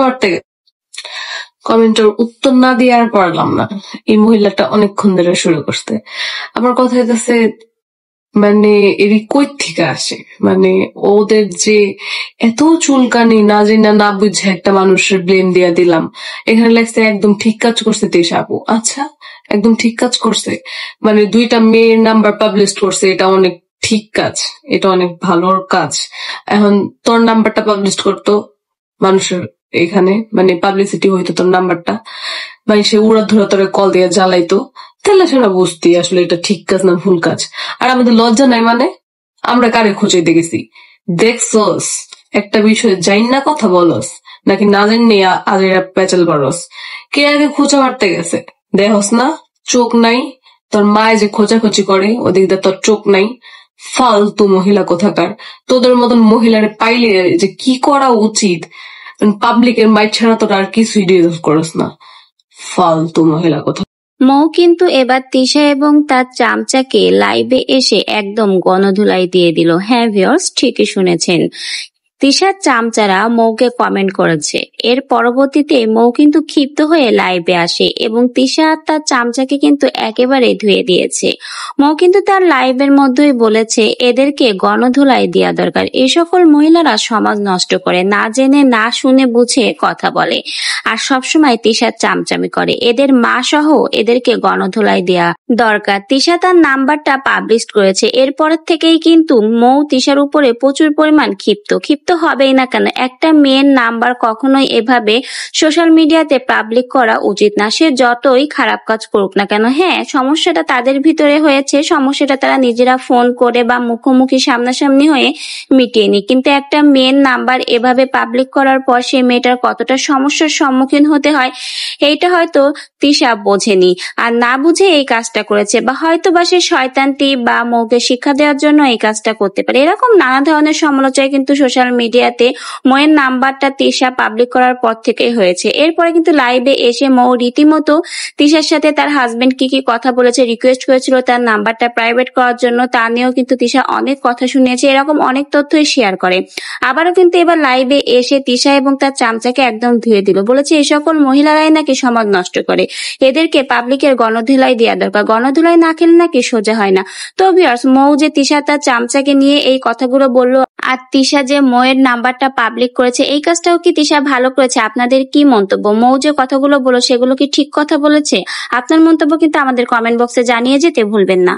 পারতে কমেন্টের উত্তর না দিয়ে আর পারলাম না। এই মহিলাটা অনেকক্ষণ ধরে শুরু করতে। আমার কথা হইতেছে মানে এরই কই থেকে আসে, মানে ওদের যে এত চুলকানি না জেনে না বুঝে একটা মানুষের ব্লেম দিয়া দিলাম। এখানে লেখছে একদম ঠিক কাজ করছে তিশা আপু। আচ্ছা, একদম ঠিক কাজ করছে মানে 2টা মেয়ের নাম্বার পাবলিশ করছে, এটা অনেক ঠিক কাজ, এটা অনেক ভালো কাজ। এখন তোর নাম্বারটা পাবলিশ করতো মানুষের এখানে, মানে পাবলিসিটি হইতো তোর নাম্বারটা, মানে সে উড়াধুরা তোরে কল দিয়ে জ্বালাইতো, তাহলে সেটা বুঝতি আসলে এটা ঠিক কাজ না ভুল কাজ। আর আমাদের লজ্জা নাই মানে? আমরা কারে খুঁজাইতে গেছি? দেখছস একটা বিষয় জাইন না কথা বলস, নাকি না জানি আজ এরা পেঁচাল পারস? কে আগে খোঁচা মারতে গেছে দেখস না? চোখ নাই? তোর মায়ে যে খোঁচাখুচি করে ওদিক দিয়ে তোর চোখ নাই? ফালতু মহিলা কোথাকার। তোদের মতন মহিলারে পাইলে যে কি করা উচিত, পাবলিকের মাইট ছাড়া তোর আর কিছুই ডিজার্ভ করস না। ফালতু মহিলা কোথা। মৌ কিন্তু এবার তিশা এবং তার চামচাকে লাইভে এসে একদম গণধুলাই দিয়ে দিল। হ্যাঁ ভিউয়ার্স, ঠিকই শুনেছেন, তিশার চামচারা মৌকে কমেন্ট করেছে। এর পরবর্তীতে মৌ কিন্তু ক্ষিপ্ত হয়ে লাইভে আসে এবং তিশা আর তার চামচাকে কিন্তু একেবারে ধুয়ে দিয়েছে। মৌ কিন্তু তার লাইভের মধ্যেই বলেছে এদেরকে গণধুলাই দেওয়া দরকার। এই সকল মহিলারা সমাজ নষ্ট করে, না জেনে না শুনে বুঝে কথা বলে আর সবসময় তিশার চামচামি করে। এদের মা সহ এদেরকে গণধুলাই দেওয়া দরকার। তিশা তার নাম্বারটা পাবলিশ করেছে, এরপরের থেকেই কিন্তু মৌ তিশার উপরে প্রচুর পরিমাণ ক্ষিপ্ত হবেই না কেন। একটা মেয়ের নাম্বার কখনোই এভাবে সোশ্যাল মিডিয়াতে পাবলিক করা উচিত না, সে যতই খারাপ কাজ করুক না কেন। হ্যাঁ, সমস্যাটা তাদের ভিতরে হয়েছে, সমস্যাটা তারা নিজেরা ফোন করে বা মুখোমুখি সামনাসামনি হয়ে মিটিয়ে নি, কিন্তু একটা মেয়ের নাম্বার এভাবে পাবলিক করার পর সে মেয়েটার কতটা সমস্যার সম্মুখীন হতে হয় এইটা হয়তো তিশা বোঝেনি, আর না বুঝে এই কাজটা করেছে, বা হয়তো বা সে শয়তানটি বা মৌকে শিক্ষা দেওয়ার জন্য এই কাজটা করতে পারে। এরকম নানা ধরনের সমালোচনা কিন্তু সোশ্যাল মিডিয়াতে মৌয়ের নাম্বারটা তিশা পাবলিক করার পর থেকেই হয়েছে। এরপরে কিন্তু লাইভে এসে মৌ রীতিমতো তিশার সাথে তার হাজবেন্ড কি কথা বলেছে, রিকোয়েস্ট করেছিল তার নাম্বারটা প্রাইভেট করার জন্য, তা নিয়েও কিন্তু তিশা অনেক কথা শুনিয়েছে, এরকম অনেক তথ্যই শেয়ার করে। আবারও কিন্তু এবার লাইভে এসে তিশা এবং তার চামচাকে একদম ধুয়ে দিল, বলেছে এই সকল মহিলারাই নাকি সমাজ নষ্ট করে, এদেরকে পাবলিকের গণধুলাই দেওয়া দরকার, গণধুলাই না খেলে নাকি সোজা হয় না। তো ভিউয়ার্স, মৌ যে তিশা তার চামচাকে নিয়ে এই কথাগুলো বললো আর তিশা যে মৌয়ের নাম্বারটা পাবলিক করেছে, এই কাজটাও কি তিশা ভালো করেছে? আপনাদের কি মন্তব্য? মৌ যে কথাগুলো বললো সেগুলো কি ঠিক কথা বলেছে? আপনার মন্তব্য কিন্তু আমাদের কমেন্ট বক্সে জানিয়ে যেতে ভুলবেন না।